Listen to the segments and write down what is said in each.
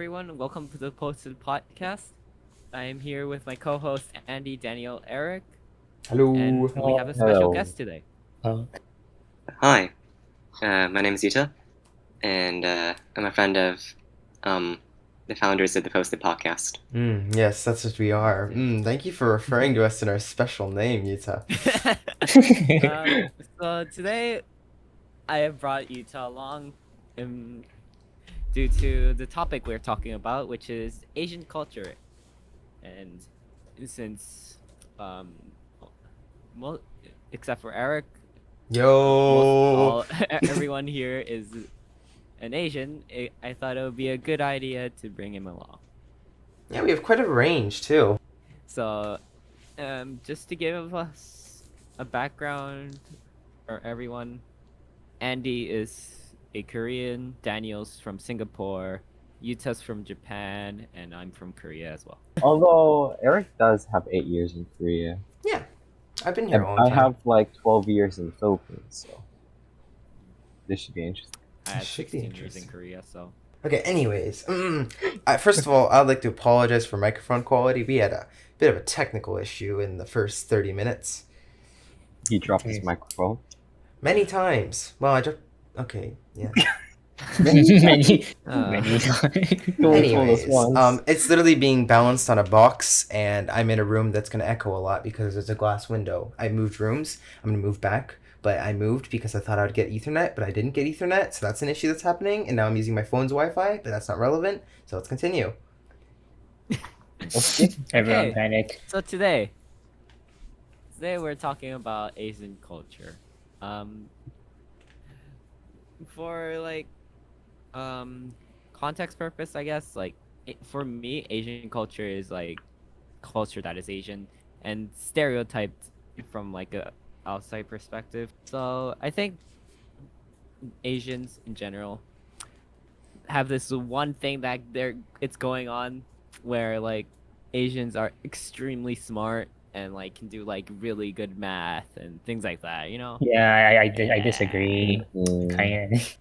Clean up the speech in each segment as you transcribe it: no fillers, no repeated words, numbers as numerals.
everyone. Welcome to the Posted Podcast. I am here with my co-host Andy, Daniel, Eric, and Hello. we have a special Hello. guest today. Hi, my name is Yuta, and I'm a friend of the founders of the Posted Podcast. Yes, that's what we are. Thank you for referring to us in our special name, Yuta. So today, I have brought Utah along due to the topic we're talking about, which is Asian culture. And since, except for Eric, Yo. everyone here is an Asian, I thought it would be a good idea to bring him along. Yeah, we have quite a range too. So, just to give us a background for everyone, Andy is a Korean, Daniel's from Singapore, Yuta's from Japan, and I'm from Korea as well. Although Eric does have 8 years in Korea, Yeah, I've been here all I the time. have like 12 years in the Philippines, so this should be interesting. I had Should be 16 years in interesting. Korea, so Okay, anyways, first of all, I'd like to apologize for microphone quality. We had a bit of a technical issue in the first 30 minutes. He dropped his microphone. Many times. Well, I just... Okay, yeah. many Uh, times. He only told us Anyways, once. it's literally being balanced on a box, and I'm in a room that's gonna echo a lot because there's a glass window. I moved rooms. I'm gonna move back, but I moved because I thought I would get Ethernet, but I didn't get Ethernet, so that's an issue that's happening. And now I'm using my phone's Wi-Fi, but that's not relevant. So let's continue. Okay. Everyone Okay. panic. So today we're talking about Asian culture. For like context purpose, I guess, like for me, Asian culture is like culture that is Asian and stereotyped from like a outside perspective. So I think Asians in general have this one thing that it's going on where like Asians are extremely smart and like can do like really good math and things like that, you know? Yeah, I disagree. Mm, Kind of.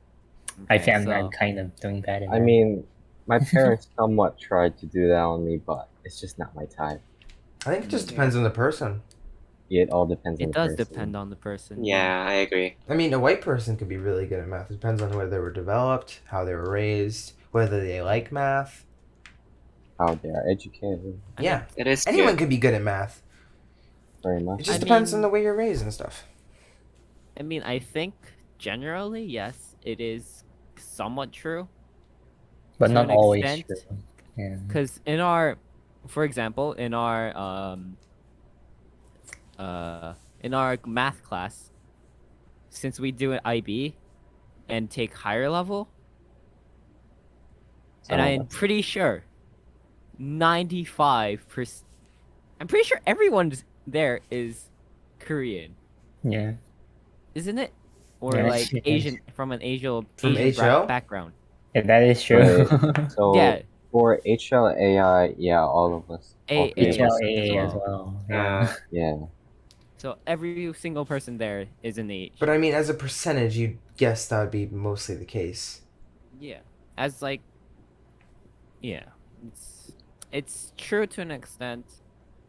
I Okay, think so- I'm kind of doing bad in I that. mean, my parents somewhat tried to do that on me, but it's just not my type. I think it just depends on the person. It all depends on It the does person. depend on the person. Yeah, I agree. I mean, a white person could be really good at math. It depends on whether they were developed, how they were raised, whether they like math. How they are educated, I Yeah, mean, It is anyone good. could be good at math. very It much. just I depends on mean- the way you're raised and stuff. I mean, I think generally, yes, it is somewhat true. but to not an always extent. true. Yeah. Because for example, in our math class, since we do an IB and take higher level, and Some of I'm us. pretty sure 95%, I'm pretty sure everyone there is Korean, Yeah. isn't it? Or Yes, like yes. Asian from an Asian HL? background. Yeah, that is true. So Yeah, for HLAI, yeah, all of us. all three of us. HLA as as well. Yeah. Yeah. so every single person there is an H. But I mean, as a percentage, you'd guess that would be mostly the case. Yeah, as like, yeah, it's true to an extent.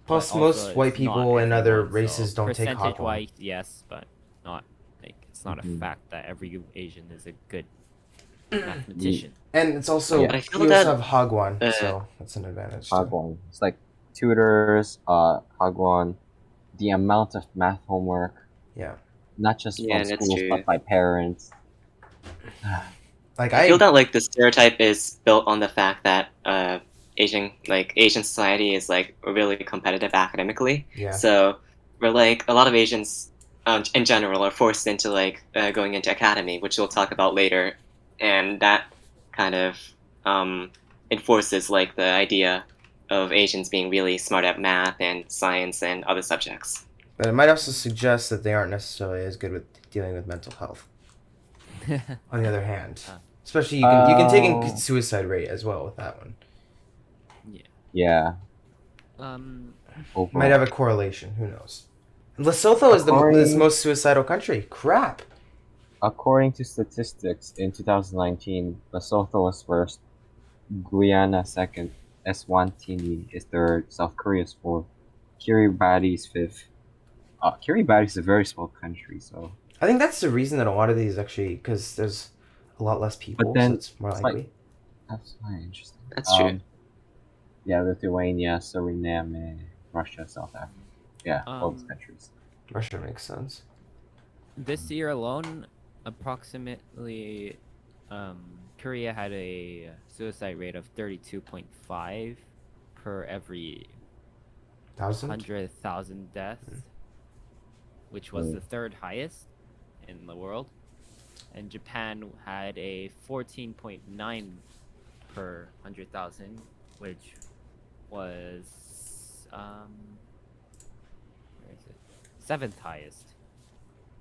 Plus, but most also white it's not people and other everyone, races so don't take percentage Hagwon. wise, yes, but not like it's not a Mhm. fact that every Asian is a good mathematician. And it's also, Yeah. I feel you also that, have Hagwon, uh, so that's an advantage. Too. Hagwon. It's like tutors, Hagwon, the amount of math homework, Yeah. not just Yeah, from that's schools true. but by parents. Like, I feel that like the stereotype is built on the fact that Asian society is like really competitive academically. Yeah. So we're like a lot of Asians in general are forced into like going into academy, which we'll talk about later, and that kind of enforces like the idea of Asians being really smart at math and science and other subjects. But it might also suggest that they aren't necessarily as good with dealing with mental health. On the other hand, especially you can take Oh. in suicide rate as well with that one. Yeah. Overall. Might have a correlation. Who knows? Lesotho is the According- most suicidal country. Crap. According to statistics, in 2019, Lesotho was first Guyana second, Eswatini is third, South Korea is fourth, Kiribati is fifth. Kiribati is a very small country, so. I think that's the reason that a lot of these actually, because there's a lot less people, then so it's more it's likely. That's very interesting. That's true. Yeah, Lithuania, Suriname, Russia, South Africa. Yeah, all these Um, countries. Russia makes sense. This year alone, approximately, Korea had a suicide rate of 32.5 per every 1,000? 100,000 deaths, which was the third highest in the world. And Japan had a 14.9 per 100,000, which was where is it? Seventh highest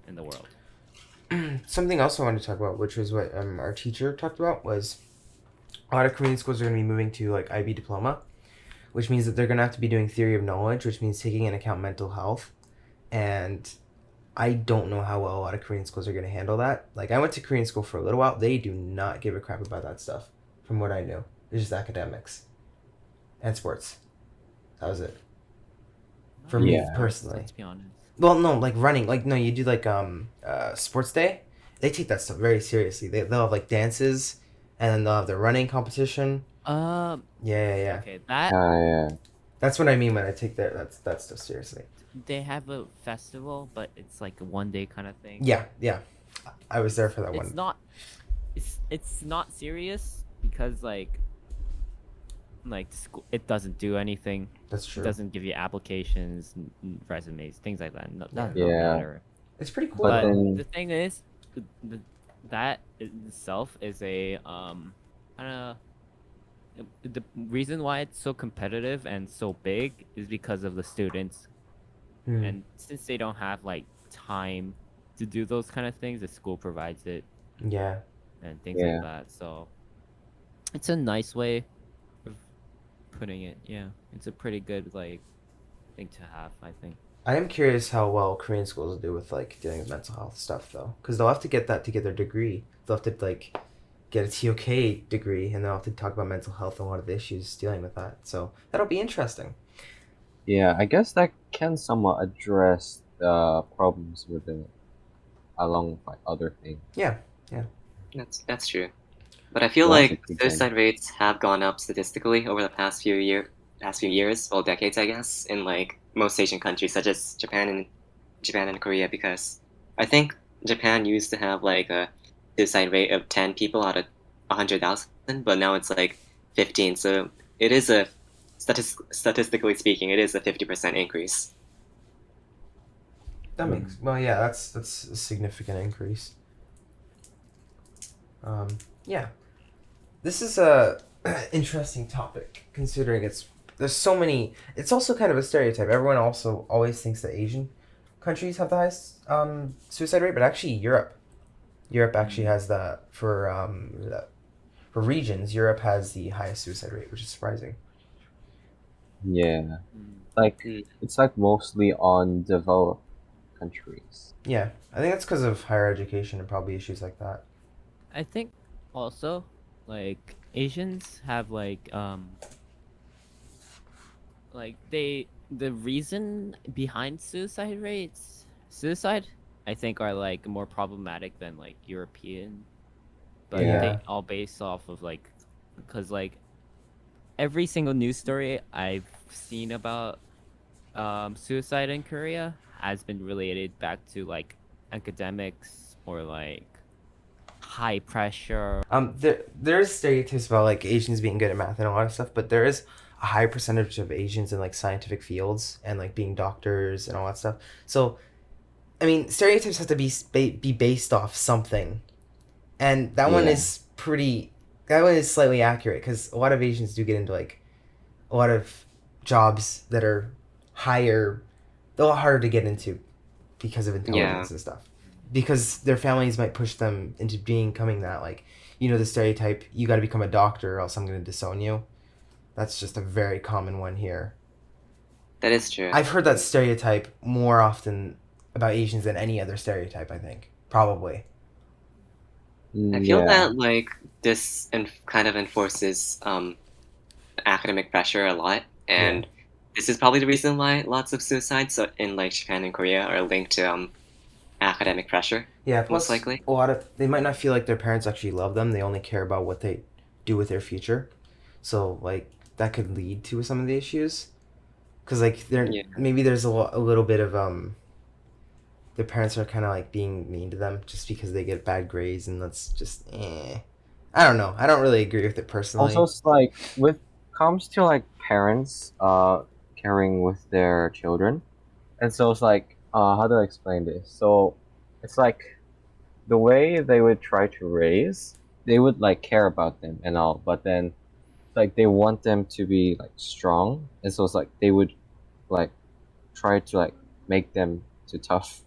in the world. Something else I wanted to talk about, which was what our teacher talked about, was a lot of Korean schools are going to be moving to like IB diploma, which means that they're going to have to be doing theory of knowledge, which means taking into account mental health. And I don't know how well a lot of Korean schools are going to handle that. Like, I went to Korean school for a little while. They do not give a crap about that stuff, from what I knew. It's just academics and sports. That was it. For me Yeah. personally. Let's be honest. Well, no, like running. Like, no, you do like sports day. They take that stuff very seriously. They'll have like dances, and then they'll have the running competition. Yeah. Okay, that Yeah. That's what I mean when I take that stuff seriously. they have a festival, but it's like a 1 day kind of thing. Yeah. I was there for that It's one. not. It's not serious because like school, it doesn't do anything. That's It true. doesn't give you applications, resumes, things like that. No, that Yeah. don't matter. It's pretty cool. But But though. then- the thing is, that in itself is a kind of the reason why it's so competitive and so big is because of the students. Hmm. And since they don't have like time to do those kind of things, the school provides it Yeah. and things Yeah. like that. So it's a nice way of putting it. Yeah, it's a pretty good like thing to have, I think. I am curious how well Korean schools do with like dealing with mental health stuff though, because they'll have to get that to get their degree. They'll have to like get a TOK degree, and they'll have to talk about mental health and a lot of the issues dealing with that. So that'll be interesting. Yeah, I guess that can somewhat address the problems with it, along with like other things. Yeah. That's true. But I feel Well, like that's a good thing. suicide rates have gone up statistically over the past few years, well, decades, I guess, in like most Asian countries such as Japan and Korea, because I think Japan used to have like a suicide rate of 10 people out of 100,000, but now it's like 15. So it is a statistically speaking, it is a 50% increase. That makes yeah. That's a significant increase. Yeah, this is a interesting topic considering there's so many. It's also kind of a stereotype. Everyone also always thinks that Asian countries have the highest suicide rate, but actually Europe actually has the for regions. Europe has the highest suicide rate, which is surprising. Yeah, like Mm. it's like mostly on developed countries. Yeah, I think that's because of higher education and probably issues like that. I think also like Asians have like the reason behind suicide I think are like more problematic than like European, but Yeah. they all based off of like because like every single news story I've seen about suicide in Korea has been related back to like academics or like high pressure. There's stereotypes about like Asians being good at math and a lot of stuff, but there is a high percentage of Asians in like scientific fields and like being doctors and all that stuff. So, I mean, stereotypes have to be based off something, and that one Yeah. is pretty. That one is slightly accurate because a lot of Asians do get into like a lot of jobs that are higher, a lot harder to get into because of intelligence and stuff. Because their families might push them into becoming that, like, you know, the stereotype, you got to become a doctor or else I'm going to disown you. That's just a very common one here. That is true. I've heard that stereotype more often about Asians than any other stereotype, I think. Probably. I feel Yeah. that like this kind of enforces academic pressure a lot, and this is probably the reason why lots of suicides in like Japan and Korea are linked to academic pressure. Yeah, Most plus likely. a lot of they might not feel like their parents actually love them. They only care about what they do with their future. So like that could lead to some of the issues. Cuz like Yeah. maybe there's a little bit of their parents are kind of like being mean to them just because they get bad grades, and that's just I don't know. I don't really agree with it personally. Also, it's like with comes to like parents caring with their children, and so it's like how do I explain this? So it's like the way they would try to raise, they would like care about them and all, but then like they want them to be like strong, and so it's like they would like try to like make them too tough.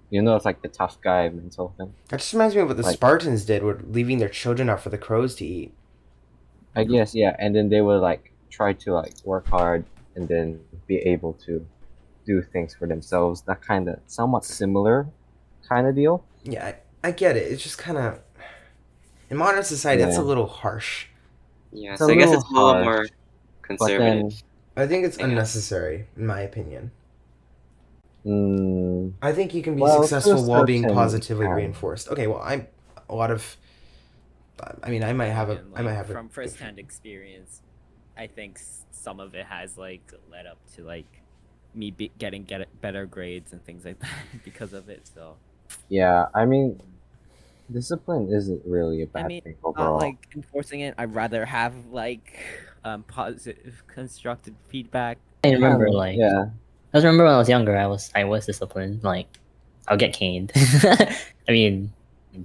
You know, it's like the tough guy mental thing. That just reminds me of what the Like- Spartans did with leaving their children out for the crows to eat. I guess, yeah, and then they would like try to like work hard and then be able to do things for themselves. That kind of somewhat similar kind of deal. Yeah, I get it. It's just kind of in modern society that's a Yeah. little harsh. Yeah. It's So a I guess little it's a little harsh, more conservative. I think it's I guess. unnecessary, in my opinion. Mm, I think you can be Well, to a successful while being certain positively extent. reinforced. Okay, well, I'm a lot of. I mean, I might have a. And, I might like, have from a. firsthand experience, I think some of it has like led up to like me getting better grades and things like that because of it. So yeah, I mean, discipline isn't really a bad mean, thing not overall. like enforcing it. I'd rather have like positive, constructive feedback. I remember Yeah, like yeah, I remember when I was younger, I was disciplined. Like I'll get caned. I mean,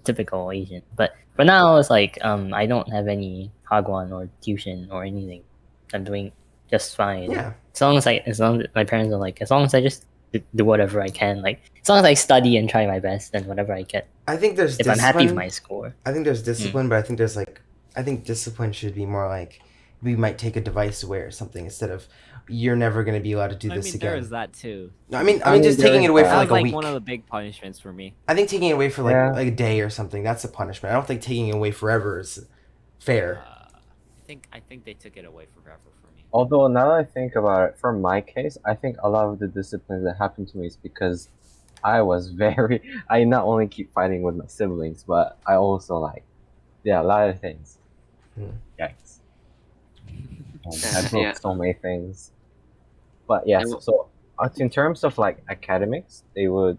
typical Asian. But for now, it's like I don't have any hagwon or tuition or anything. I'm doing just fine. Yeah. As long as my parents are like, as long as I just do whatever I can, like as long as I study and try my best, and whatever I get, I think there's if I'm discipline. happy with my score. I think there's discipline, but I think there's like. I think discipline should be more like we might take a device away or something instead of you're never going to be allowed to do I this mean, again. there is that too. I mean, I mean, just there taking is it away that. for That like was a like week. one of the big punishments for me. I think taking it away for like Yeah. like a day or something, that's a punishment. I don't think taking it away forever is fair. I think they took it away forever for me. Although now that I think about it, for my case, I think a lot of the disciplines that happened to me is because I was very. I not only keep fighting with my siblings, but I also like, yeah, a lot of things. Yikes! I broke Yeah. so many things. But yeah, I so, will- so in terms of like academics, they would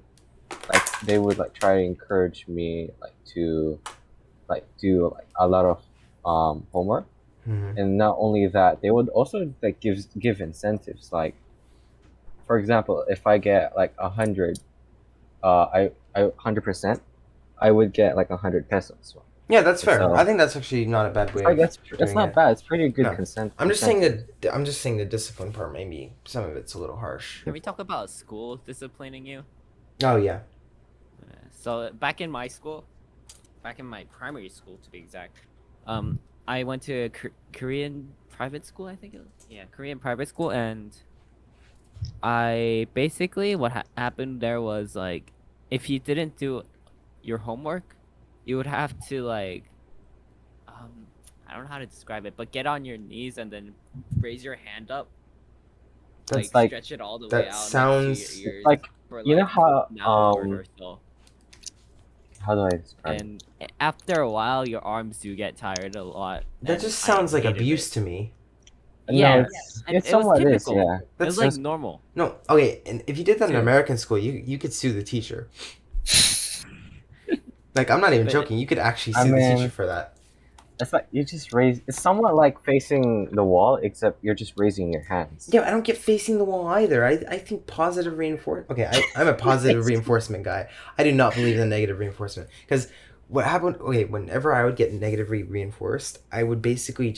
like try to encourage me like to like do like a lot of homework. Mhm. And not only that, they would also like give incentives. Like, for example, if I get like 100, I 100%, I would get like 100 pesos. Yeah, that's fair. So- I think that's actually not a bad way. Like of that's doing not it. bad. It's pretty good No. consent. I'm just saying the discipline part. Maybe some of it's a little harsh. Can we talk about school disciplining you? Oh yeah. So back in my school, back in my primary school to be exact, I went to a Korean private school. I think it was. Yeah, Korean private school, and I basically what happened there was like, if you didn't do your homework, you would have to like, I don't know how to describe it, but get on your knees and then raise your hand up. That's like- stretch it all the that way out. sounds next to your ears like, for, you know how, an hour or so. How do I describe it? And after a while, your arms do get tired a lot. That and just I sounds like hated abuse it. to me. Yeah, No, it's and it was somewhat is, typical. yeah. It That's was like just- normal. No, okay, and if you did that in Dude. American school, you could sue the teacher. Like I'm not even But- joking. You could actually I sue the mean- teacher for that. It's like you just raise. It's somewhat like facing the wall, except you're just raising your hands. Yeah, I don't get facing the wall either. I think positive reinforcement. Okay, I'm a positive reinforcement guy. I do not believe in negative reinforcement because what happened? Okay, whenever I would get negatively reinforced, I would basically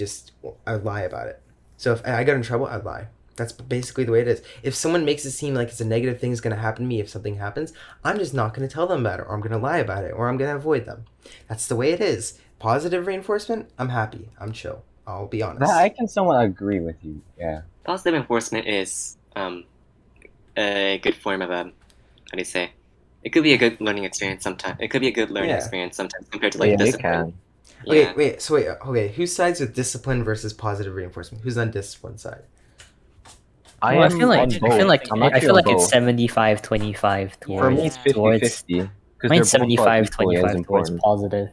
I'd lie about it. So if I got in trouble, I'd lie. That's basically the way it is. If someone makes it seem like it's a negative thing is going to happen to me if something happens, I'm just not going to tell them about it, or I'm going to lie about it, or I'm going to avoid them. That's the way it is. Positive reinforcement, I'm happy. I'm chill. I'll be honest. That I can somewhat agree with you. Yeah. Positive enforcement is a good form of how do you say? it could be a good learning experience sometimes. It could be a good learning Yeah. experience sometimes compared to like yeah, it discipline. can. Yeah. Okay, who sides with discipline versus positive reinforcement? Who's on discipline side? I Well, am I feel like on both. I'm I actually feel on like it's both. 75-25 For me, it's towards 50-50 because mine's they're both like 75-25 equally as towards important. positive.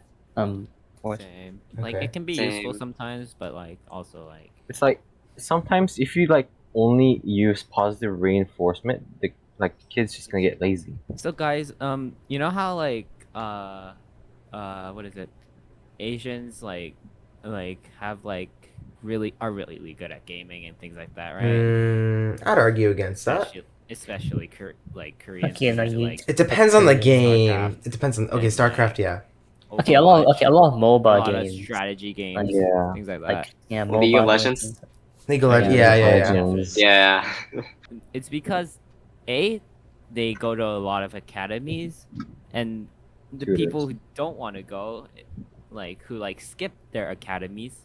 Force. Same. Like Okay. it can be useful Same. sometimes, but like also like It's like sometimes if you like only use positive reinforcement, the like the kid's just gonna get lazy. so guys, you know how like what is it? Asians like have like are really good at gaming and things like that, right? I'd argue against that. Especially Koreans. Okay, no, especially, you- like, It depends on the Korean game. StarCraft It depends on and, StarCraft, like, yeah. Okay, a lot of a MOBA lot of games. strategy games, Yeah. things like that. Like yeah, League MOBA of Legends? games. League of Yeah, Legends, League yeah, of yeah, yeah. Legends. Yeah. It's because they go to a lot of academies, and the Tutors. people who don't want to go, like who like skip their academies,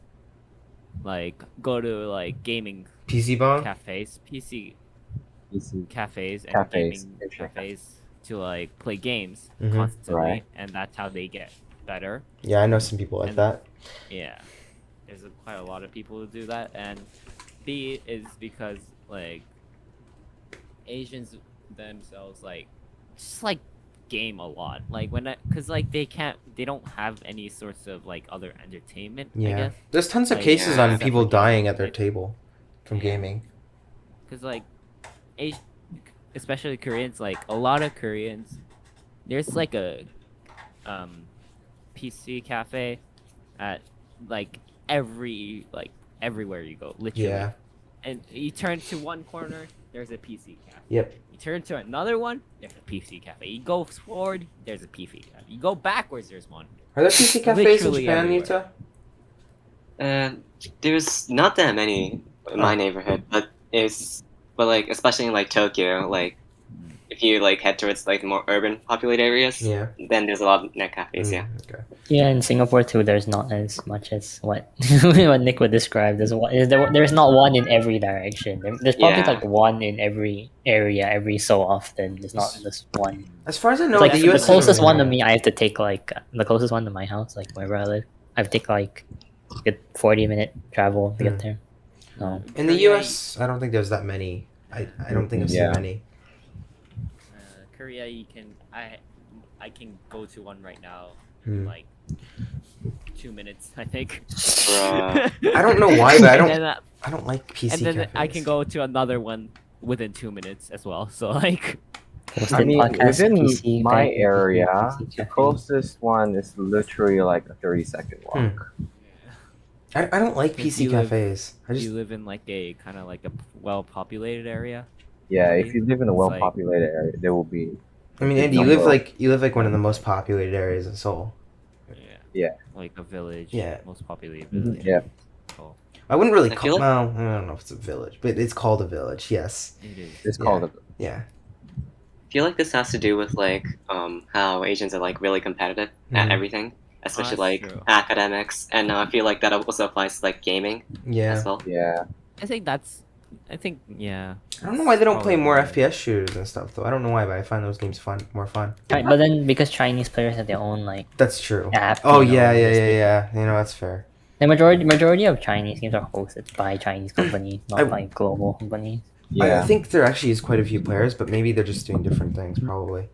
like go to like gaming PC Bong? cafes, PC PC. cafes, and Cafes, gaming sure. cafes to like play games Mhm. constantly, Right. and that's how they get better. Yeah, I know some people like And- that. Yeah, there's quite a lot of people who do that, and B is because like Asians themselves like just like game a lot, like because like they don't have any sorts of like other entertainment. I Yeah. guess There's tons of Like, cases yeah. on except people for gaming. dying at their It- table from Yeah. gaming. because like especially Koreans, like a lot of Koreans, there's like a PC cafe at like everywhere you go, literally. Yeah. And you turn to one corner, there's a PC cafe. Yep. You turn to another one, there's a PC cafe. You go forward, there's a PC cafe. You go backwards, there's one. Are there PC cafes in Literally Japan, everywhere. Yuta? There's not that many in my Oh. neighborhood, but like especially in like Tokyo, like if you like head towards like more urban populated areas, Yeah. then there's a lot of net cafes. Yeah. Okay. Yeah, in Singapore too, there's not as much as what what Nick would describe. There's not one in every direction. There's probably Yeah. like one in every area every so often. There's not just one. As far as I know, It's like the the US closest doesn't one to really me, I have to take like the closest one to my house, like wherever I live. I have to take like a good 40-minute travel to get there. So In the Korea, US, I don't think there's that many. I don't think I've Yeah. seen many. Korea, you can I can go to one right now Hmm. in like 2 minutes, I think. Bruh. I don't know why, but And then, I don't like PC and then cafes. I can go to another one within 2 minutes as well. So like, hosted I mean, podcast, within PC, my PC, area, PC the cafe. closest one is literally like a 30-second walk. I don't like If PC you live- cafes. I just you live in like a kind of like a well-populated area. Yeah, Maybe. if you live in a It's like- well-populated area, there will be. I mean, big Andy, number of- you live like one of the most populated areas in Seoul. Yeah. Like a village. Yeah. Most populated Mhm. village. Yeah. Oh, I wouldn't really I call. feel like- Well, I don't know if it's a village, but it's called a village. Yes. it is. It's Yeah. called a. Yeah. I feel like this has to do with like how Asians are like really competitive at Mhm. everything, especially that's like true. academics, and I feel like that also applies to like gaming Yeah. as well. Yeah. I think yeah. I don't know why they don't play Probably more right. FPS shooters and stuff though. I don't know why, but I find those games more fun. Right, but then because Chinese players have their own like That's true. app. Oh you know, yeah. just- You know that's fair. The majority of Chinese games are hosted by Chinese companies, not I- by global companies. Yeah. I think there actually is quite a few players, but maybe they're just doing different things probably.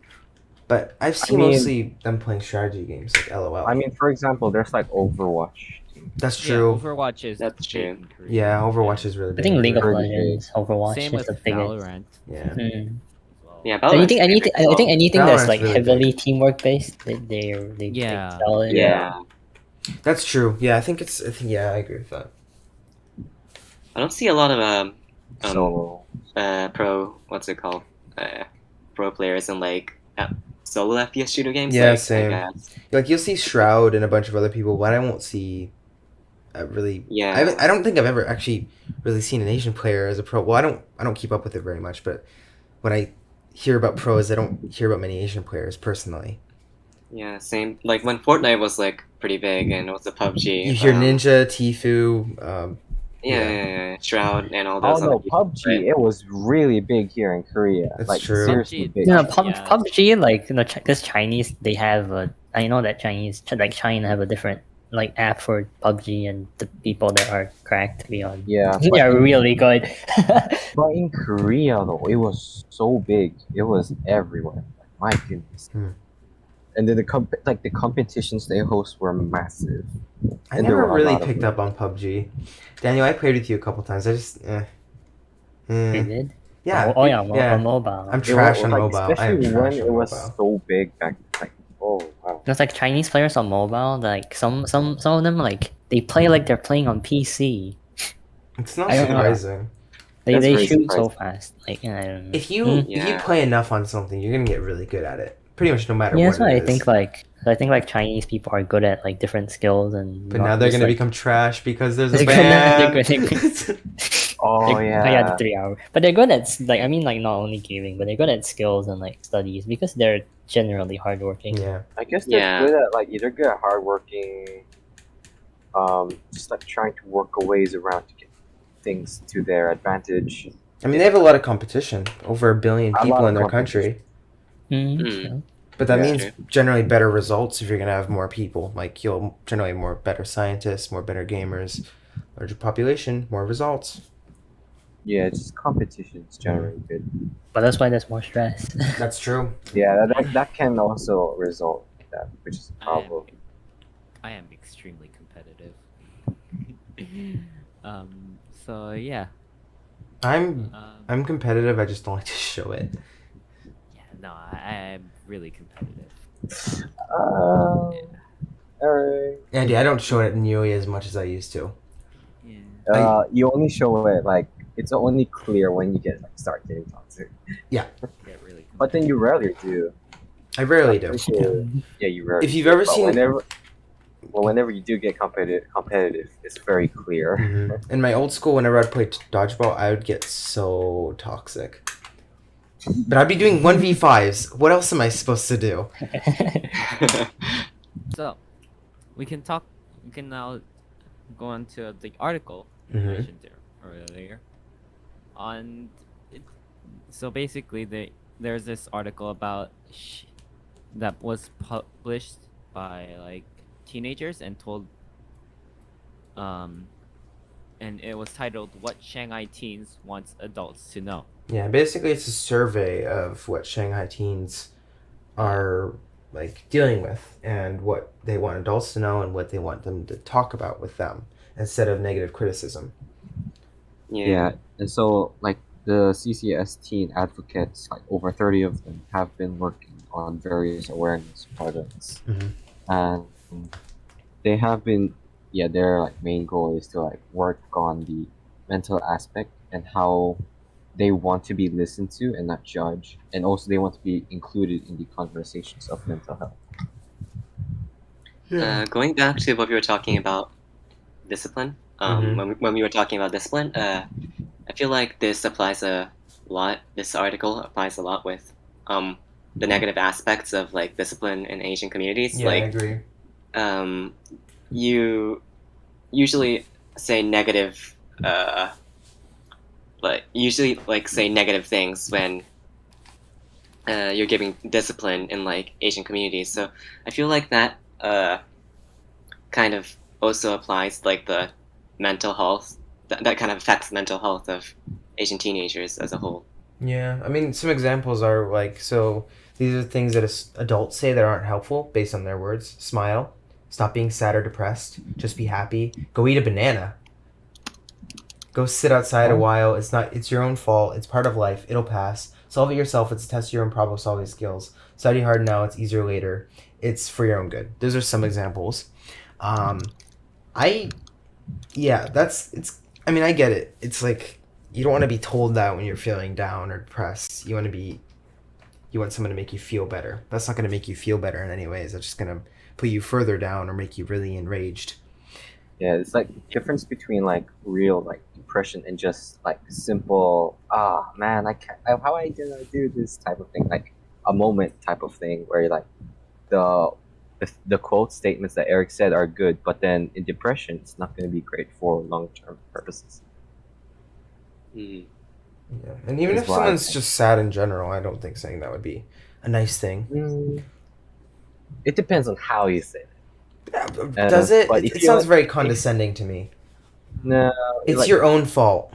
But I've seen mean- mostly them playing strategy games like LOL. I mean, for example, there's like Overwatch. that's Yeah, true. Overwatch is That's big true. in Korea. Yeah, Overwatch is really I big. think League of Pretty big. Legends, Overwatch Same is with the biggest. Valorant. Yeah. Mm. as well. Yeah, So Valorant's anything, big as I think well. anything Valorant's that's like really heavily teamwork based, they Yeah. excel in. Yeah. That's true. Yeah, I think I agree with that. I don't see a lot of Solo. pro what's it called pro players in like solo FPS shooter games. Yeah, like, same. I guess. Like you'll see Shroud and a bunch of other people, but I won't see really. Yeah. I don't think I've ever actually really seen an Asian player as a pro. Well, I don't keep up with it very much, but when I hear about pros, I don't hear about many Asian players personally. Yeah, same. Like when Fortnite was like pretty big and it was a PUBG. You hear Ninja, Tfue, Shroud and all Oh those other no, people, PUBG, right? it was really big here in Korea. That's like true. seriously PUBG big. Yeah, Yeah. PUBG, like this Chinese, they have I know that China have a different like app for PUBG, and the people that are cracked to be on, Yeah, they are really good. but in Korea though, it was so big. It was everywhere. My goodness. Hmm. And then the competitions they host were massive. I And there never were a really lot of picked up on PUBG. Daniel, I played with you a couple times. I just, You did? Yeah. Oh yeah, yeah. on mobile. I'm It trash was, on like, mobile. I especially am when trash it on was mobile. so big back. Like, oh wow. There's like Chinese players on mobile. Like some of them, like they play like they're playing on PC. It's not I don't know. surprising. They That's very shoot so surprising. fast. Like I don't know. If you Yeah. play enough on something, you're gonna get really good at it. Pretty much no matter Yeah, what that's why it I is. think like Chinese people are good at like different skills, and But not now they're just, gonna like, become trash because there's a they're gonna- ban. they're gonna- Oh the yeah. 3 hour. But they're good at like I mean like not only gaming, but they're good at skills and like studies because they're generally hardworking. Yeah. I guess they're Yeah. good at like either good at hardworking, just like trying to work a ways around to get things to their advantage. I mean, they have a lot of competition. Over 1 billion A lot people of in their competition. country. So, But that Yeah. means True. generally better results if you're gonna have more people. Like you'll generally more better scientists, more better gamers, larger population, more results. Yeah, it's just competition's generally good. but that's why there's more stress. That's true. Yeah, that can also result in that, which is a problem. I am extremely competitive. So yeah. I'm Um, competitive. I just don't like to show it. yeah. No, I am really competitive. Alright. Andy, I don't show it nearly as much as I used to. Yeah. You only show it like it's only clear when you start getting toxic. Get really. But then you rarely do. I rarely do. Yeah, you rarely. If you've do. ever But seen- whenever you do get competitive, it's very clear. Mhm. In my old school, whenever I'd play dodgeball, I would get so toxic. But I'd be doing 1v5s. What else am I supposed to do? So, we can now go on to the article Mhm. mentioned there earlier. So basically, there's this article about that was published by like teenagers and told, and it was titled "What Shanghai Teens Wants Adults to Know." Yeah, basically it's a survey of what Shanghai teens are like dealing with and what they want adults to know and what they want them to talk about with them instead of negative criticism. Yeah, and so like the CCS teen advocates, like over 30 of them, have been working on various awareness projects, Mhm. and they have been, their like main goal is to like work on the mental aspect and how they want to be listened to and not judged, and also they want to be included in the conversations of mental health. Going back to what we were talking about, discipline. Mhm. When we were talking about discipline, I feel like this applies a lot. This article applies a lot with the negative aspects of like discipline in Asian communities. Yeah, I Like, agree. you usually say negative, but usually like say negative things when you're giving discipline in like Asian communities. So I feel like that kind of also applies like the mental health that kind of affects the mental health of Asian teenagers as a whole. Yeah, I mean, some examples are like, so these are things that adults say that aren't helpful based on their words. Smile. Stop being sad or depressed. Just be happy. Go eat a banana. Go sit outside a while. It's your own fault. It's part of life. It'll pass. Solve it yourself. It's a test of your own problem solving skills. Study hard now. It's easier later. It's for your own good. Those are some examples. I mean, I get it. It's like, you don't want to be told that when you're feeling down or depressed. You want someone to make you feel better. That's not going to make you feel better in any ways. That's just going to put you further down or make you really enraged. Yeah, it's like difference between like real like depression and just like simple man, I can't, how I did I do this type of thing, like a moment type of thing where like the the quote statements that Eric said are good, but then in depression, it's not going to be great for long-term purposes. Mm. Yeah, and even Is if what I someone's think. just sad in general, I don't think saying that would be a nice thing. It depends on how you say it. Does it? But It, if it you sounds like, very condescending to me. no, It's like, your own fault.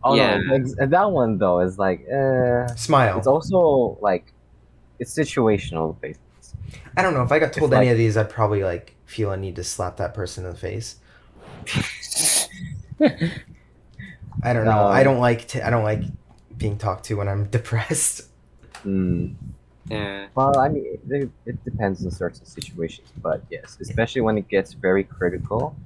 oh Yeah. no, that one though is like, it's Smile. also like, it's situational based. I don't know. If I got told It's any like- of these, I'd probably like feel a need to slap that person in the face. I don't know. I don't like. I don't like being talked to when I'm depressed. Yeah. Well, I mean, it depends on certain situations, but yes, especially when it gets very critical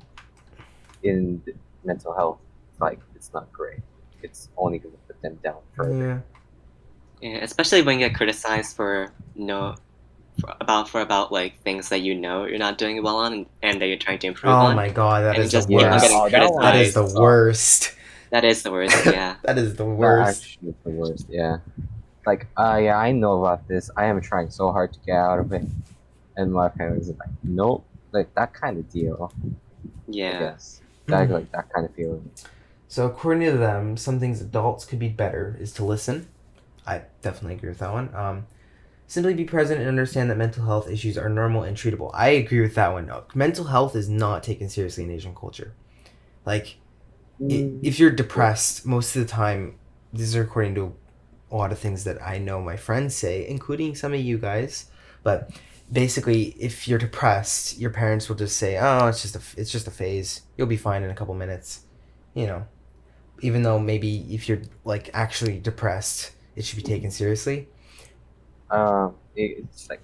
in mental health, like it's not great. It's only going to put them down further. Yeah. Yeah, especially when you get criticized for about like things that you're not doing well on and that you're trying to improve Oh on. my god, that And is the just keep on Yeah, getting worst. that one That is criticized. the worst. That is the worst. Yeah. That is the That worst. actually is the worst. Yeah, like, yeah, I know about this. I am trying so hard to get out of it, and my parents are like, nope, like that kind of deal. I Yeah. guess that like that kind of feeling. So according to them, some things adults could be better is to listen. I definitely agree with that one. Simply be present and understand that mental health issues are normal and treatable. I agree with that one. Mental health is not taken seriously in Asian culture. Like, if you're depressed, most of the time, these are according to a lot of things that I know my friends say, including some of you guys. But basically, if you're depressed, your parents will just say, "Oh, it's just a phase. You'll be fine in a couple minutes." You know, even though maybe if you're like actually depressed, it should be taken seriously. It's like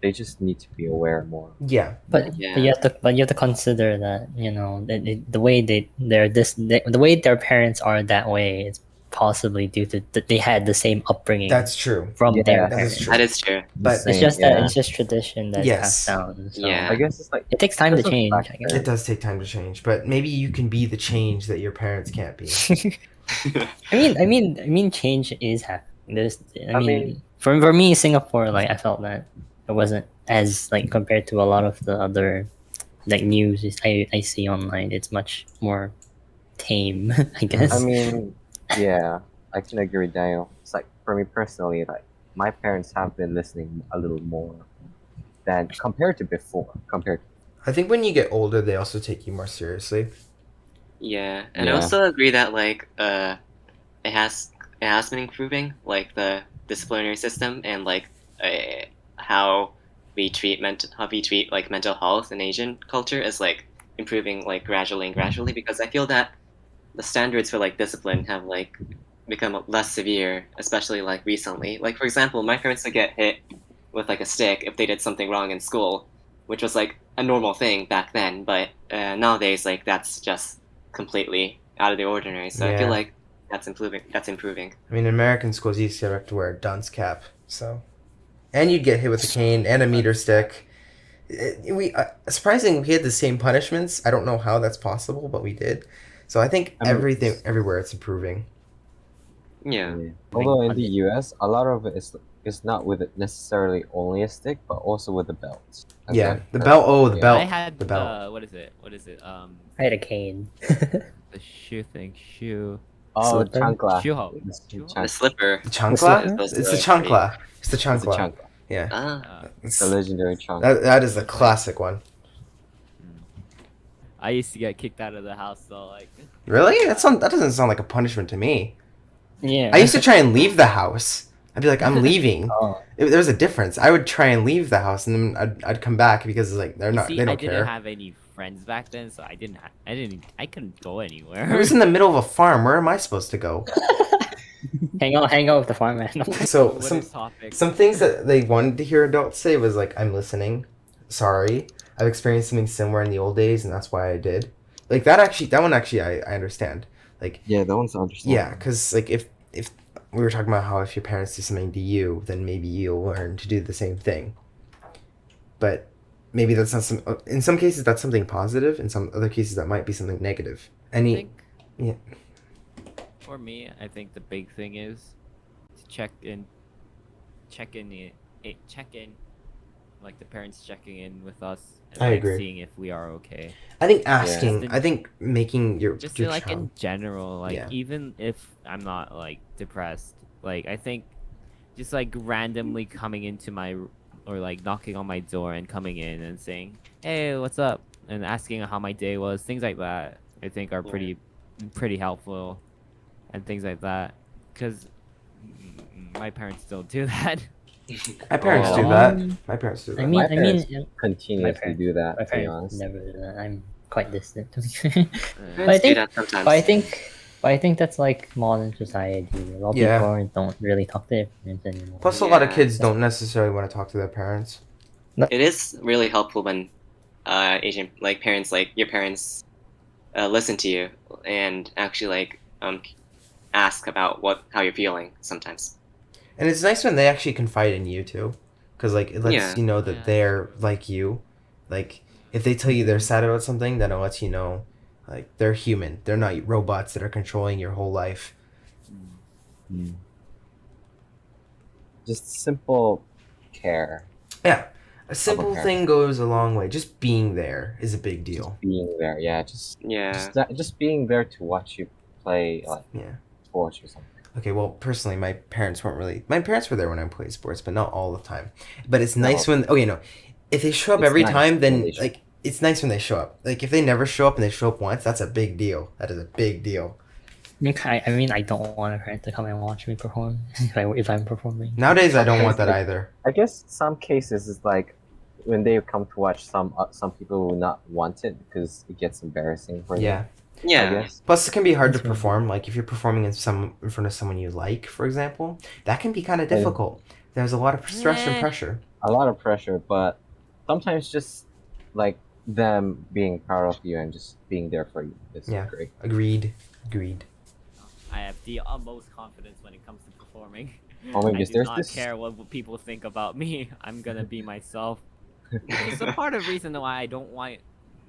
they just need to be aware more. Yeah, But Yeah. you have to consider that the way the way their parents are that way is possibly due to that they had the same upbringing that's true. from Yeah, their That is parents. true. That is true. But It's just yeah. that it's just tradition that's Yes. passed down. So Yeah. I guess it's like it takes time to there's a change. I factor. it does take time to change. But maybe you can be the change that your parents can't be. guess. I mean, change is happening. I mean- for me, Singapore, like I felt that it wasn't as like compared to a lot of the other like news I see online. It's much more tame, I guess. I mean, yeah, I can agree with Daniel. It's like for me personally, like my parents have been listening a little more than compared to before. I think when you get older, they also take you more seriously. Yeah, and I Yeah. also agree that like it has been improving like the disciplinary system and like how we treat like mental health in Asian culture is like improving like gradually because I feel that the standards for like discipline have like become less severe, especially like recently. Like for example, my parents would get hit with like a stick if they did something wrong in school, which was like a normal thing back then, but nowadays like that's just completely out of the ordinary. So I feel Yeah. like that's improving. I mean, in American schools, you used to have to wear a dunce cap, so, and you'd get hit with a cane and a meter stick. Surprising, we had the same punishments. I don't know how that's possible, but we did. So I think I mean, everything everywhere it's improving. Yeah. Although in the U.S., a lot of it is not with it necessarily only a stick, but also with a belt. As Yeah, like, the belt. Oh, the yeah. belt. I had the belt. what is it? What is it? I had a cane. The shoe thing. Shoe. Oh, Slipper? chancla. Shoe. It's Shoe? The slipper. The chancla? slipper? It's the chancla. It's the It's a chancla. chancla. Yeah. Ah. It's- The legendary chancla. that is the classic one. I used to get kicked out of the house, so like. Really? That doesn't sound like a punishment to me. Yeah. I used to try and leave the house. I'd be like, I'm leaving. Oh, There's a difference. I would try and leave the house, and then I'd come back because like they're You not. see, They I don't didn't care. have any friends back then, so I couldn't go I anywhere. was in the middle of a farm. Where am I supposed to go? hang out with the farm animal. So What some is topic? some things that they wanted to hear adults say was like, I'm listening. Sorry, I've experienced something similar in the old days, and that's why I did. Like that one actually I understand. Like Yeah, that one's understandable. yeah, because like if we were talking about how if your parents do something to you, then maybe you'll learn to do the same thing. But maybe that's not some. In some cases, that's something positive. In some other cases, that might be something negative. I think, yeah. For me, I think the big thing is to check in like the parents checking in with us and I like agree. seeing if we are okay. I think asking. Yeah. I think making your Just your like child. in general, like Yeah. even if I'm not like depressed, like I think just like randomly coming into my or like knocking on my door and coming in and saying, "Hey, what's up?" and asking how my day was, things like that. I think are Yeah. pretty helpful, and things like that, because my parents don't do that. My parents do Oh. that. My parents do I that. mean, My parents my continuously do that, my to be parents honest. never do that. I'm quite distant. Uh, But I Parents do think, that sometimes. but I think that's like modern society. A lot of Yeah. people don't really talk to their parents anymore. Plus, a lot of Yeah. kids don't necessarily want to talk to their parents. It is really helpful when Asian like parents like your parents listen to you and actually like ask about how you're feeling sometimes. And it's nice when they actually confide in you too, because like it lets Yeah. you know Oh, that yeah. they're like you. Like if they tell you they're sad about something, then it lets you know, like they're human. They're not robots that are controlling your whole life. Just simple care. Yeah, a simple care. thing goes a long way. Just being there is a big deal. Just being there, yeah. Yeah. Just being there to watch you play like Yeah. sports or something. Okay, well, personally, my parents weren't really. My parents were there when I played sports, but not all the time. But it's nice when. Okay, no, if they show up It's every nice time, when then they show like it's nice when they show up. Like if they never show up and they show up once, that's a big deal. That is a big deal. I mean, I don't want a parent to come and watch me perform if I'm performing. Nowadays, I don't Sometimes, want that like, either. I guess some cases is like when they come to watch some people will not want it because it gets embarrassing for Yeah. them. I Yeah. guess. Plus, it can be hard to That's right. perform. Like if you're performing in front of someone you like, for example, that can be kind of And- difficult. There's a lot of stress and Eh. pressure. A lot of pressure, but sometimes just like them being proud of you and just being there for you is Yeah. great. Agreed. I have the utmost confidence when it comes to performing. Oh my I goodness, do there's not this. care what people think about me. I'm gonna be myself. It's a part of the reason why I don't want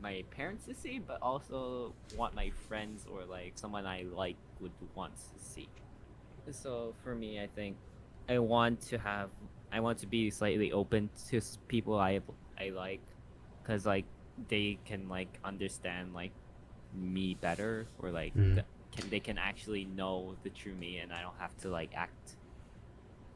my parents to see, but also want my friends or like someone I like would want to see. So for me, I think I want to be slightly open to people I like, cause like they can like understand like me better or like Mm. they can actually know the true me, and I don't have to like act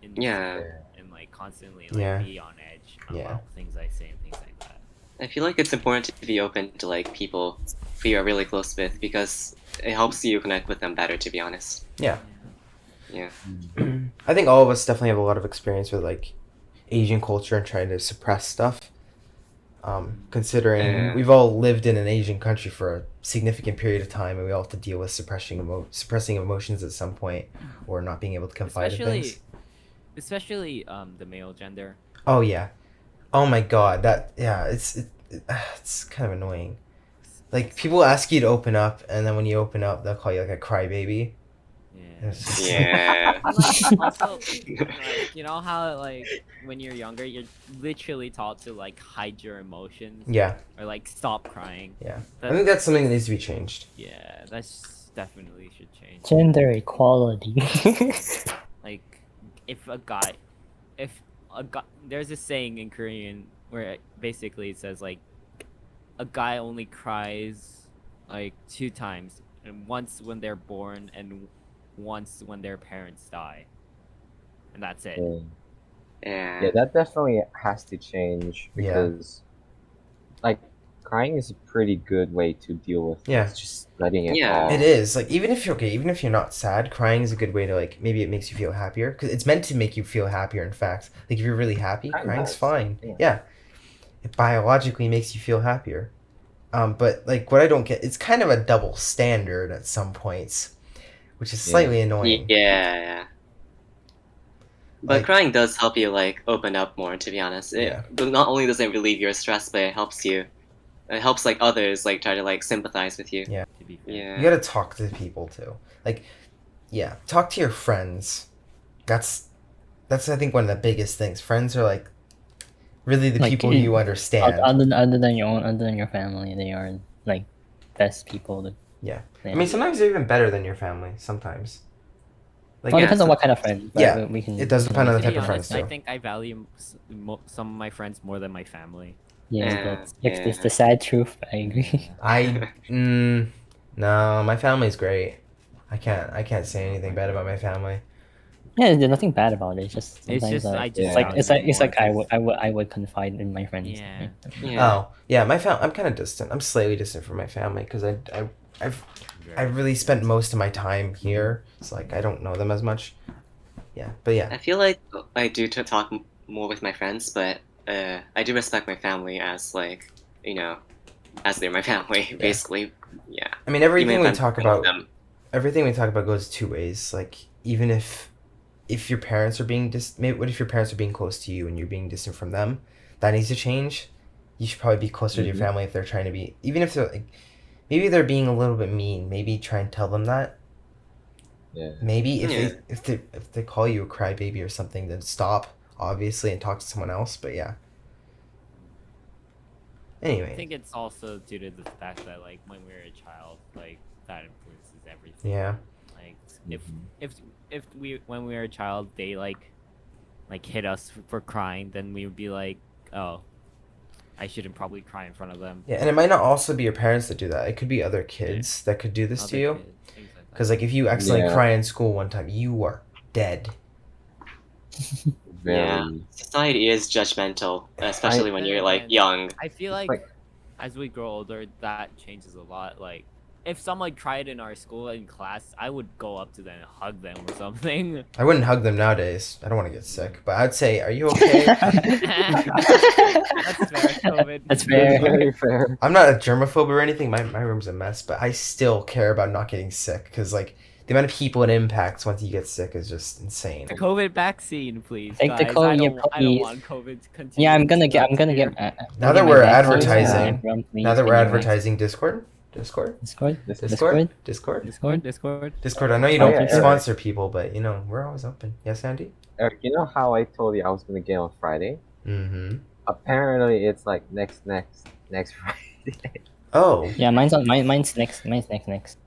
in Yeah. and like constantly like Yeah. be on edge about Yeah. things I say and things like that. I feel like it's important to be open to like people who you're really close with because it helps you connect with them better. To be honest. Yeah. Yeah. I think all of us definitely have a lot of experience with like Asian culture and trying to suppress stuff. Considering Yeah. we've all lived in an Asian country for a significant period of time, and we all have to deal with suppressing emotions at some point, or not being able to confide in things. Especially the male gender. Oh yeah, oh my god, it's kind of annoying. Like people ask you to open up, and then when you open up, they'll call you like a crybaby. Yeah. It's just- Yeah. And, like, also, like, you know how like when you're younger, you're literally taught to like hide your emotions yeah, or like stop crying. yeah. I That- think that's something that needs to be changed. Yeah, that's definitely should change. Gender equality. Like, if a guy, there's a saying in Korean where basically it says like, a guy only cries like 2 times, and once when they're born and once when their parents die, and that's it. Yeah, Yeah. that definitely has to change Yeah. because, like, crying is a pretty good way to deal with Yeah. things, just letting it Yeah. all. It is like even if you're not sad, crying is a good way to like maybe it makes you feel happier because it's meant to make you feel happier. In fact, like if you're really happy, Kinda crying's does, fine. yeah. Yeah, it biologically makes you feel happier. But like what I don't get, it's kind of a double standard at some points, which is slightly annoying. Yeah. But Like- crying does help you like open up more. To be honest, Yeah. But not only does it relieve your stress, but it helps you. It helps like others like try to like sympathize with you. Yeah. To be fair. Yeah. You gotta talk to people too. Like, yeah, talk to your friends. That's I think one of the biggest things. Friends are like really the Like, people who you understand. other than your family, they are like best people to. Yeah. Yeah. I mean, sometimes they're even better than your family. Sometimes. Like, Well, it Yeah, depends on so- what kind of friend. But Yeah, we can. it does depend on the To type be of honest, friends I too. think I value some of my friends more than my family. Yeah, Yeah, that's yeah. it's the sad truth. I agree. No, my family's great. I can't say anything bad about my family. Yeah, there's nothing bad about it. It's just It's sometimes just I Yeah. just it's like value it's like them it's more like I 'cause- would I would I would confide in my friends. Yeah. Yeah. Oh, yeah, I'm kind of distant. I'm slightly distant from my family because I really spent most of my time here. It's like I don't know them as much. Yeah, but yeah. I feel like I do to talk more with my friends, but I do respect my family as like as they're my family, basically. Yeah. I mean, everything Even we if I'm talk friends with about, them. everything we talk about goes two ways. Like even if your parents are being what if your parents are being close to you and you're being distant from them? That needs to change. You should probably be closer to your Mhm. family if they're trying to be, even if they're like, maybe they're being a little bit mean. Maybe try and tell them that. Yeah. Maybe if Yeah. if they call you a crybaby or something, then stop obviously and talk to someone else. But yeah. I Anyway, think it's also due to the fact that like when we were a child, like that influences everything. yeah. Like if we when we were a child they like hit us for crying, then we would be like, oh, I shouldn't probably cry in front of them. Yeah, and it might not also be your parents that do that. It could be other kids that could do this to Other you. kids, things like that. Because like if you accidentally Yeah. cry in school one time, you are dead. Very. Yeah. Society is judgmental, especially when you're like And young. I feel like Like- as we grow older, that changes a lot. Like, if someone cried in our school in class, I would go up to them and hug them or something. I wouldn't hug them nowadays. I don't want to get sick, but I'd say, "Are you okay?" That's fair, COVID. That's fair. Very fair. I'm not a germaphobe or anything. My room's a mess, but I still care about not getting sick because like the amount of people it impacts once you get sick is just insane. The COVID vaccine, please, Take the guys. COVID, I yeah, don't please. want COVID to continue. Yeah, I'm gonna get. to I'm gonna here. get. Now I'll that get we're my vaccine. advertising- Everyone, please Now that get we're your advertising Discord, Discord, Discord, Discord, Discord, Discord, Discord. Discord. I know you Oh, don't yeah, sponsor people, but you know we're always open. Yes, Andy. Eric, you know how I told you I was gonna get on Friday? Mm-hmm. Apparently, it's like next Friday. Oh, Yeah, mine's next. Mine's next.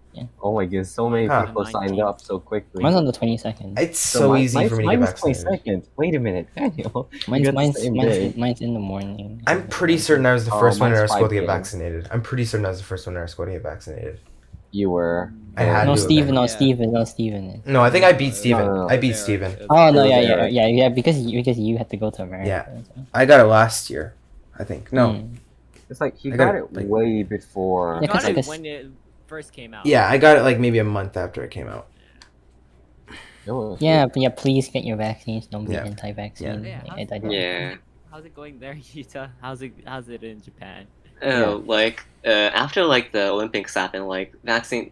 Oh my goodness, so many Huh. people signed 19th. up so quickly. Mine's on the 22nd. it's so easy for me to get mine's vaccinated. 22nd. Wait a minute, Daniel. Mine's got the mine's same mine's, day. mine's in the morning. I'm pretty certain I was the Oh, first one in mine's our school to 5 get p.m. vaccinated. I'm pretty certain I was the first one in our school to get vaccinated. You were. I had No, to Steven. have No, Yeah. Steven. No, Steven. No, I think I beat Steven. no, I beat Yeah, Steven. Oh no, yeah, Yeah. yeah. Because you had to go to America. Yeah. I got it last year, I think. No. Hmm. It's like he I got got it it, like- way before. Yeah, Got 'cause- it 'cause- when it first came out. Yeah, I got it like maybe a month after it came out. It was- Yeah, but yeah. Please get your vaccines. Don't be Yeah. anti-vaccine. Yeah, Yeah. How's it going there, Yuta? How's it in Japan? Oh, like after like the Olympics happened, like vaccines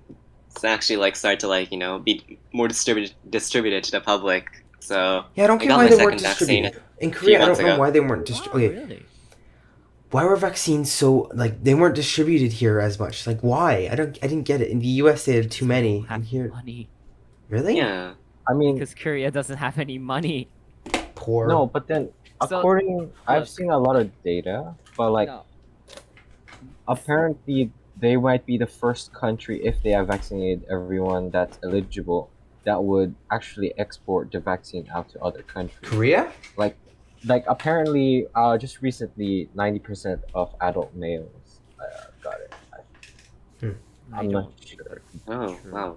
actually like started to like be more distributed to the public. So Yeah, I don't I get got why my they second weren't vaccine distributed. In Korea, I months don't know ago. why they weren't Oh, distributed. really? Why were vaccines so like they weren't distributed here as much? Like why? I didn't get it. In the US they had too many. Have And here money really? yeah, I mean, because Korea doesn't have any money. Poor. no, but then So, according, I've look. seen a lot of data, but like No. apparently they might be the first country if they have vaccinated everyone that's eligible that would actually export the vaccine out to other countries. Korea? Like apparently, just recently, 90% of adult males got it. I I'm not don't. sure. oh True. wow,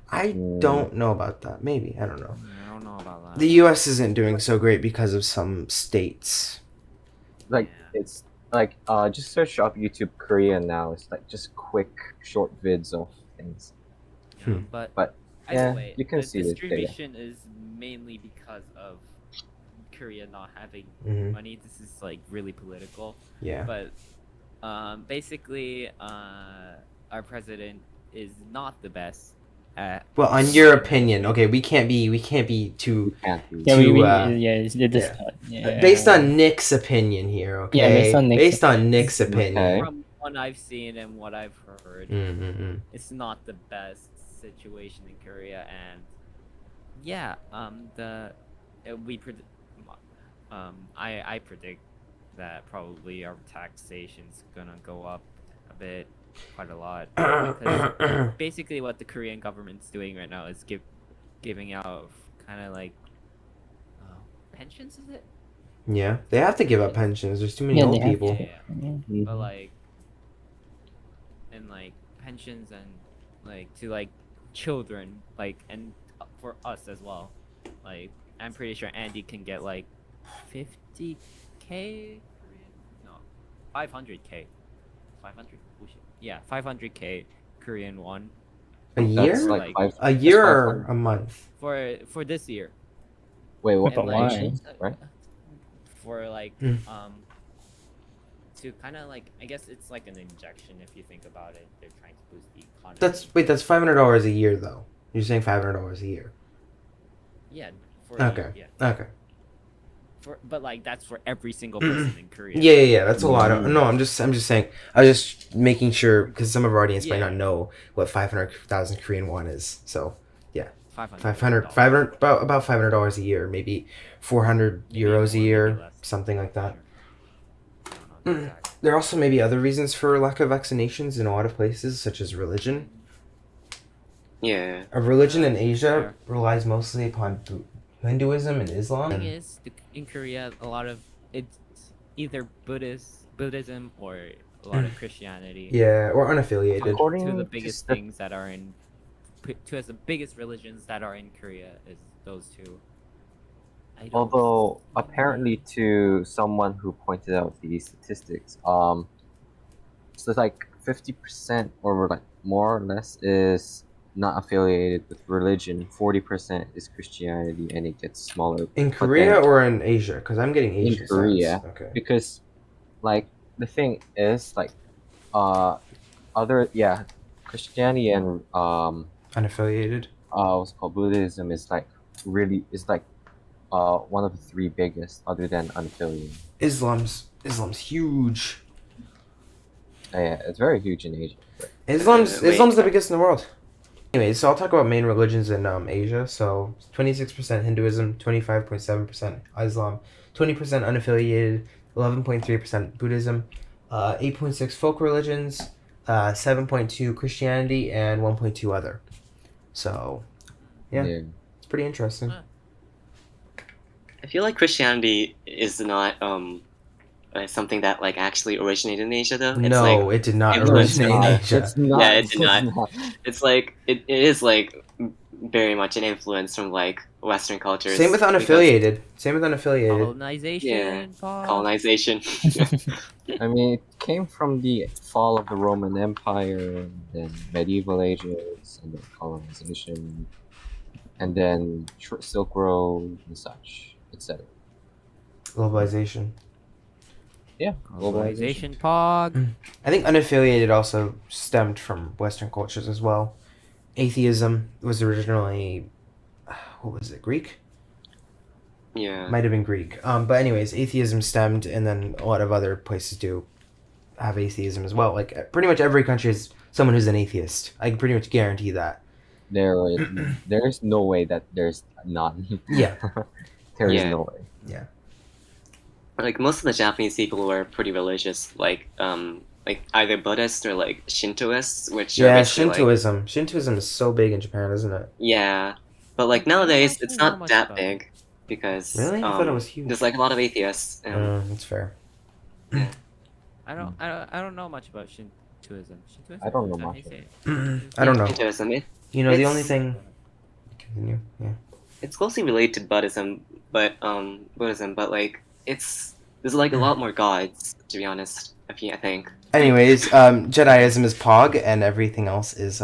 I don't know about that. Maybe. I don't know. I don't know about that. The US isn't doing so great because of some states. Like Yeah. it's like just search up YouTube Korea now. It's like just quick short vids of things. Yeah, Hmm. but yeah, either way, you can the see the data. distribution is mainly because of Korea not having Hmm. money. This is like really political, Yeah. but basically, our president is not the best at. Well, on your opinion, okay, we can't be too Can't be. Yeah, To, yeah. based on Nick's opinion here, okay? Yeah, based on Nick's Nick's opinion. Okay. From what I've seen and what I've heard, Mm-hmm. it's not the best situation in Korea, and yeah, I predict that probably our taxation's gonna go up a bit, quite a lot. Because basically, what the Korean government's doing right now is giving out kind of like pensions, is it? Yeah, they have to give up pensions. There's too many Yeah, old they have people. Yeah. Yeah. But like, and like pensions and like to like children, like, and for us as well. Like, I'm pretty sure Andy can get like 50K, no, 500K, 500. Oh, shit. Yeah, 500K Korean won A That's year? like like, A year that's or 500. a month? for this year. Wait, what? But And, like, why? Right? For like Hmm. to kind of like, I guess it's like an injection if you think about it. They're trying to boost the economy. That's $500 a year though. You're saying $500 a year. Yeah. For a Okay. year, yeah. Okay. But like that's for every single person in Korea. Yeah. That's a lot. Mm. No, I'm just saying. I was just making sure because some of our audience might Yeah. not know what 500,000 Korean won is. So 500. about $500 a year, maybe 400 Maybe euros more, a maybe year, less. something like that. I don't know the exact. There are also maybe other reasons for lack of vaccinations in a lot of places, such as religion. Yeah. A religion in Yeah, Asia relies mostly upon Hinduism and The Islam. thing is, in Korea, a lot of it's either Buddhism or a lot of Christianity. Yeah, or unaffiliated. According Two of the to biggest sta- things that are in, two of the biggest religions that are in Korea is those two. I don't Although see- apparently to someone who pointed out these statistics, so it's like 50% or like more or less is not affiliated with religion. 40% is Christianity, and it gets smaller. In But Korea then or in Asia? Because I'm getting in Asian Korea, stats. Okay. because like the thing is like Christianity and Unaffiliated. what's it called Buddhism is like one of the three biggest other than unaffiliated. Islam's huge. Yeah, it's very huge in Asia. But Islam's Wait. the biggest in the world. Anyways, so I'll talk about main religions in Asia. So 26% Hinduism, 25.7% Islam, 20% unaffiliated, 11.3% Buddhism, 8.6 folk religions, 7.2 Christianity, and 1.2 other. So Yeah. it's pretty interesting. I feel like Christianity is not something that like actually originated in Asia though. It's No, like it did not influenced originate in by- Asia. It's not. Yeah, it did it's not. It's like it is like very much an influence from like Western cultures. Same with because unaffiliated. Same with unaffiliated. colonization. Yeah, Bob. colonization. I mean, it came from the fall of the Roman Empire, and then medieval ages, and then colonization, and then Silk Road and such, etc. Globalization. Yeah, Globalization. Pog. I think unaffiliated also stemmed from Western cultures as well. Atheism was originally, what was it, Greek? Yeah. Might have been Greek. But anyways, atheism stemmed, and then a lot of other places do have atheism as well. Like pretty much every country has someone who's an atheist. I can pretty much guarantee that. There is no way that there's none. Yeah. There is Yeah. no way. Like most of the Japanese people were pretty religious, like either Buddhist or like Shintoists, which are Yeah, basically, like, Shintoism. Shintoism is so big in Japan, isn't it? yeah, but like nowadays actually it's know not much that about big because Really? I thought it was huge. there's like a lot of atheists. That's fair. I don't know much about Shintoism. Shintoism? I don't know Is that how much you say it? I don't know. Shintoism, You know, the It's- only thing. Continue. Yeah. it's closely related to Buddhism, but like there's like a lot more gods, to be honest. I think. Anyways, Jediism is Pog, and everything else is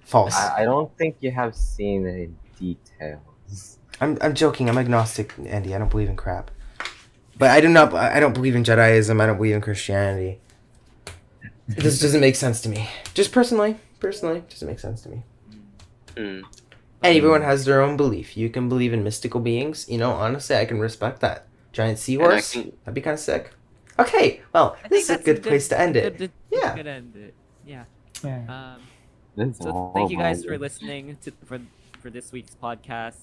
false. I don't think you have seen any details. I'm joking. I'm agnostic, Andy. I don't believe in crap. But I don't believe in Jediism. I don't believe in Christianity. This doesn't make sense to me. Just personally, it doesn't make sense to me. Mm. And everyone has their own belief. You can believe in mystical beings. You know, honestly, I can respect that. Giant seahorse? That'd be kind of sick. Okay, well, I this is think a good place to end it. Yeah. Good end it. Yeah. Yeah. That's So all thank you guys my- for listening for this week's podcast.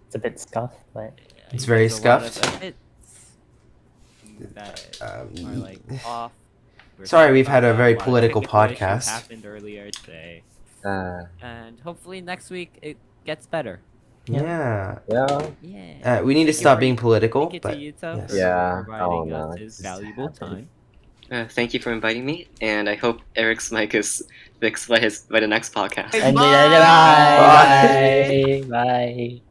It's a bit scuffed, but It's very there's a lot of scuffed. edits that are Um, like off. We're Sorry, sorry we've had about a that. very lot of political technical issues podcast. happened earlier today. and hopefully next week it gets better. Yeah. Yeah. Yeah. We need to Thank you stop for- being political, Thank you but to Yuta yes. for Yeah. providing Oh, us no, his it's valuable happening. time. Thank you for inviting me, and I hope Eric's mic is fixed by the next podcast. Hey, And bye! bye. Bye. Bye.